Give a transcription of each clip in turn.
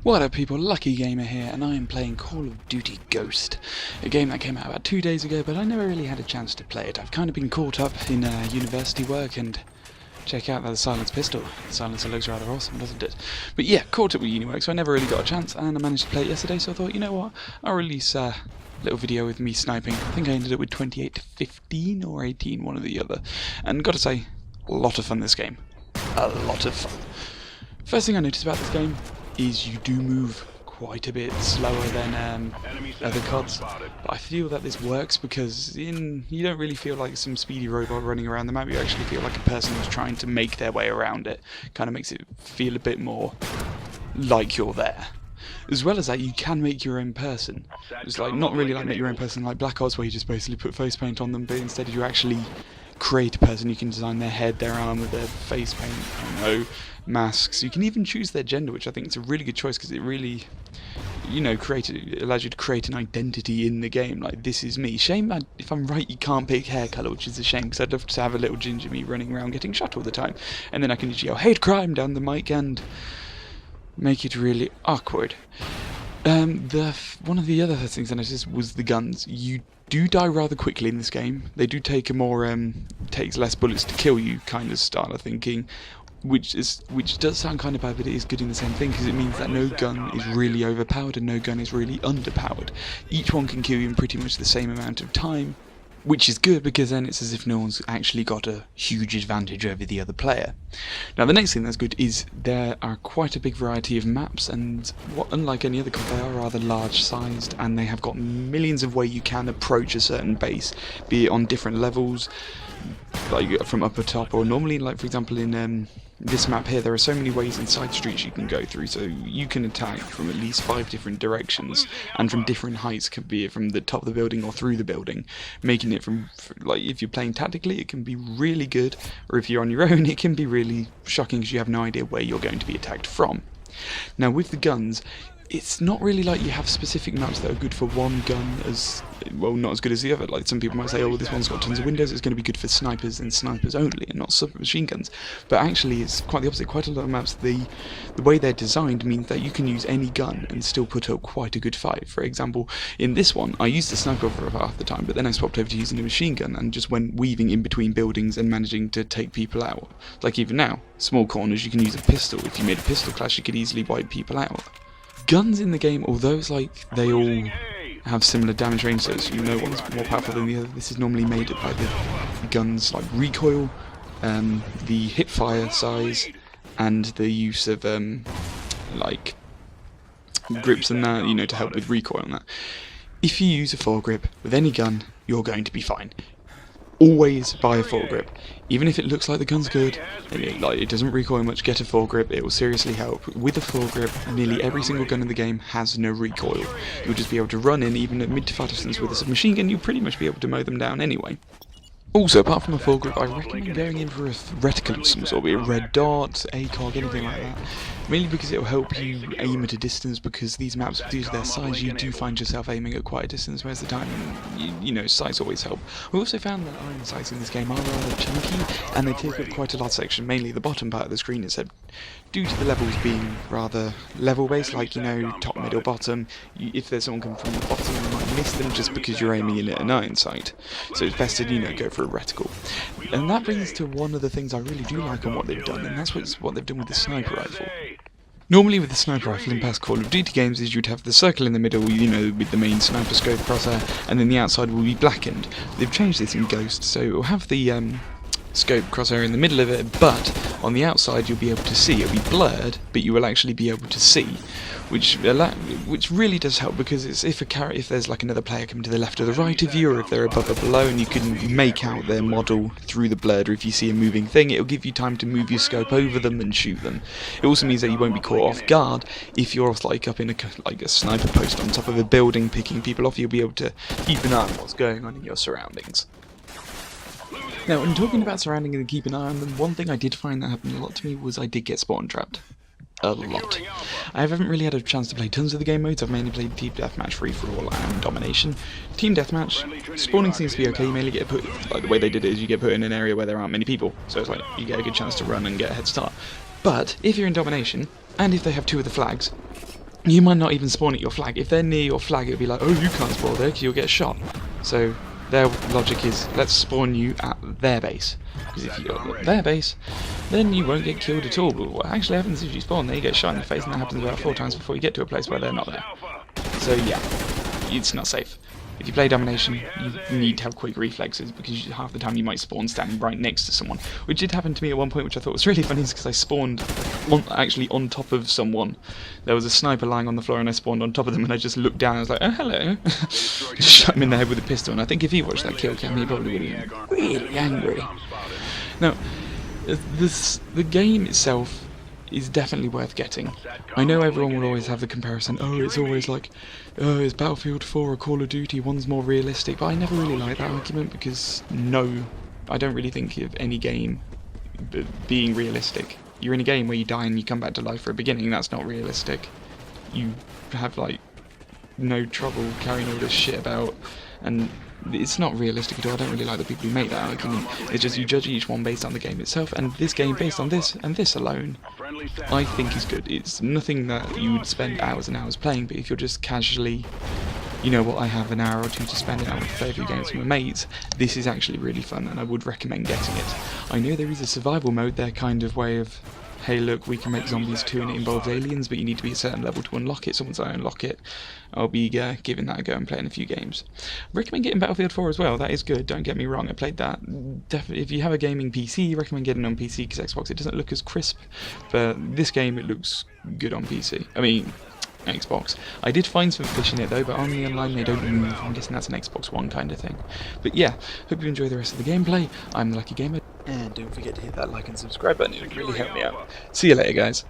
What up people, Lucky Gamer here, and I am playing Call of Duty Ghost, a game that came out about 2 days ago, but I never really had a chance to play it. I've kind of been caught up in university work, and check out that silenced pistol. The silencer looks rather awesome, doesn't it? But yeah, caught up with uni work, so I never really got a chance, and I managed to play it yesterday, so I thought, you know what, I'll release a little video with me sniping. I think I ended up with 28 to 15 or 18, one or the other, and gotta say, a lot of fun this game. A lot of fun. First thing I noticed about this game is you do move quite a bit slower than other CODs, but I feel that this works because you don't really feel like some speedy robot running around the map. You actually feel like a person who's trying to make their way around it. Kind of makes it feel a bit more like you're there. As well as that, you can make your own person. It's like not really like make your own person like Black Ops, where you just basically put face paint on them, but instead you actually create a person. You can design their head, their arm, with their face paint, I don't know, masks. You can even choose their gender, which I think is a really good choice because it really, you know, it allows you to create an identity in the game. Like, this is me. Shame, if I'm right, you can't pick hair colour, which is a shame because I'd love to have a little ginger me running around getting shot all the time, and then I can just yell hate crime down the mic and make it really awkward. One of the other things I noticed was the guns. You do die rather quickly in this game. They do take a more takes less bullets to kill you kind of style of thinking, which does sound kind of bad, but it is good in the same thing because it means that no gun is really overpowered and no gun is really underpowered. Each one can kill you in pretty much the same amount of time, which is good because then it's as if no one's actually got a huge advantage over the other player. Now the next thing that's good is there are quite a big variety of maps, and unlike any other COD, they are rather large sized, and they have got millions of ways you can approach a certain base, be it on different levels, like from upper top, or normally, like for example in this map here, there are so many ways and side streets you can go through, so you can attack from at least 5 different directions and from different heights, could be it from the top of the building or through the building, making it like, if you're playing tactically, it can be really good, or if you're on your own, it can be really shocking because you have no idea where you're going to be attacked from. Now with the guns, it's not really like you have specific maps that are good for one gun as well, not as good as the other. Like some people might say, oh, this one's got tons of windows, it's going to be good for snipers and snipers only, and not submachine guns. But actually, it's quite the opposite. Quite a lot of maps, the way they're designed means that you can use any gun and still put up quite a good fight. For example, in this one, I used the sniper for half the time, but then I swapped over to using a machine gun and just went weaving in between buildings and managing to take people out. Like even now, small corners, you can use a pistol. If you made a pistol clash, you could easily wipe people out. Guns in the game, although it's like they all have similar damage range, so you know one's more powerful than the other, this is normally made up by the guns like recoil, the hip fire size, and the use of like grips and that, you know, to help with recoil and that. If you use a foregrip with any gun, you're going to be fine. Always buy a foregrip. Even if it looks like the gun's good, and it doesn't recoil much, get a foregrip, it will seriously help. With a foregrip, nearly every single gun in the game has no recoil. You'll just be able to run in, even at mid to far distance with a submachine gun, you'll pretty much be able to mow them down anyway. Also, apart from a foregrip, I recommend going in for a reticle of some sort, be it a red dot, ACOG, anything like that. Mainly because it will help you aim at a distance, because these maps, due to their size, you do find yourself aiming at quite a distance most of the time, and you know, sights always help. We also found that iron sights in this game are rather chunky, and they take up quite a large section, mainly the bottom part of the screen, except due to the levels being rather level-based, like, you know, top, middle, bottom, if there's someone coming from the bottom, you might miss them just because you're aiming in at an iron sight. So it's best to, you know, go for a reticle. And that brings to one of the things I really do like on what they've done, and that's what they've done with the sniper rifle. Normally with the sniper rifle in past Call of Duty games is you'd have the circle in the middle, you know, with the main sniper scope crosshair, and then the outside will be blackened. They've changed this in Ghost, so it will have the scope crosshair in the middle of it, but on the outside you'll be able to see. It'll be blurred, but you will actually be able to see, which really does help, because it's if there's like another player coming to the left or the right of you, or if they're above or below, and you can make out their model through the blurred, or if you see a moving thing, it'll give you time to move your scope over them and shoot them. It also means that you won't be caught off guard if you're like up in a sniper post on top of a building picking people off. You'll be able to keep an eye on what's going on in your surroundings. Now, in talking about surrounding and keeping an eye on them, one thing I did find that happened a lot to me was I did get spawn trapped. A lot. I haven't really had a chance to play tons of the game modes. I've mainly played Team Deathmatch, Free For All, and Domination. Team Deathmatch, spawning seems to be okay. You mainly get put, like the way they did it is you get put in an area where there aren't many people, so it's like you get a good chance to run and get a head start. But if you're in Domination, and if they have 2 of the flags, You might not even spawn at your flag. If they're near your flag, it'll be like, oh, you can't spawn there because you'll get shot. So their logic is, let's spawn you at their base. Because if you're at their base, then you won't get killed at all. But what actually happens is you spawn there, you get shot in the face, and that happens about 4 times before you get to a place where they're not there. So yeah, it's not safe. If you play domination, you need to have quick reflexes, because half the time you might spawn standing right next to someone. Which did happen to me at one point, which I thought was really funny, is because I spawned actually on top of someone. There was a sniper lying on the floor and I spawned on top of them, and I just looked down and I was like, oh hello. Just shot him in the head with a pistol, and I think if he watched that kill cam, he probably would have been really angry. Now, the game itself is definitely worth getting. I know everyone will always have the comparison, oh, it's always like, oh, it's Battlefield 4 or Call of Duty, one's more realistic, but I never really like that argument, because no, I don't really think of any game being realistic. You're in a game where you die and you come back to life for a beginning, that's not realistic. You have, like, no trouble carrying all this shit about, and it's not realistic at all. I don't really like the people who make that argument. It's just you judge each one based on the game itself, and this game based on this and this alone, I think is good. It's nothing that you would spend hours and hours playing, but if you're just casually, you know what, I have an hour or two to spend it on to play a few games with my mates, this is actually really fun, and I would recommend getting it. I know there is a survival mode, their kind of way of, hey look, we can make zombies too and it involves aliens, but you need to be a certain level to unlock it, so once I unlock it, I'll be giving that a go and playing a few games. I recommend getting Battlefield 4 as well, that is good, don't get me wrong, I played that. Definitely, if you have a gaming PC, I recommend getting it on PC, because Xbox, it doesn't look as crisp, but this game, it looks good on PC. I mean, Xbox. I did find some fish in it though, but on the online they don't move. I'm guessing that's an Xbox One kind of thing. But yeah, hope you enjoy the rest of the gameplay. I'm the Lucky Gamer, and don't forget to hit that like and subscribe button, it would really help me out. See you later, guys.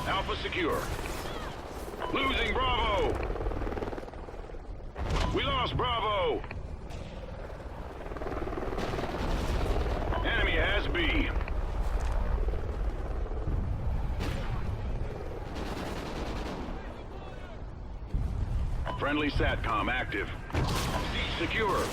Alpha secure. Losing Bravo. We lost Bravo. Enemy has B. Friendly SATCOM active. C secure.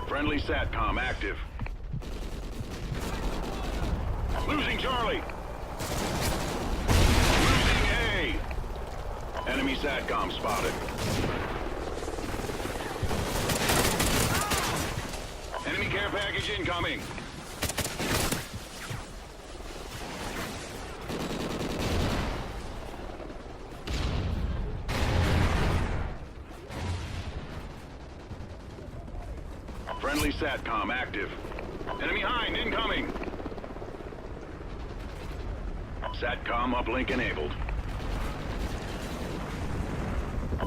Friendly SATCOM active. Losing Charlie. Losing A. Enemy SATCOM spotted. Enemy care package incoming. Friendly SATCOM active. Enemy hind incoming. SATCOM uplink enabled.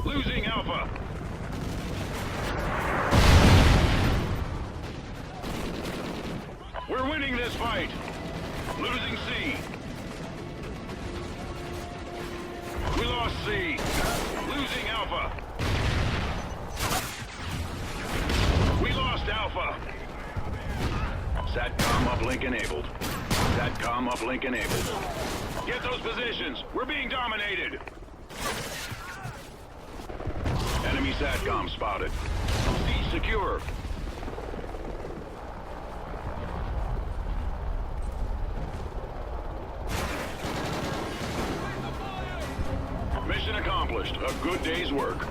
Losing Alpha. We're winning this fight. Losing C. We lost C. Losing Alpha. We lost Alpha. SATCOM uplink enabled. SATCOM uplink enabled. Get those positions. We're being dominated. Enemy SATCOM spotted. C secure. Mission accomplished. A good day's work.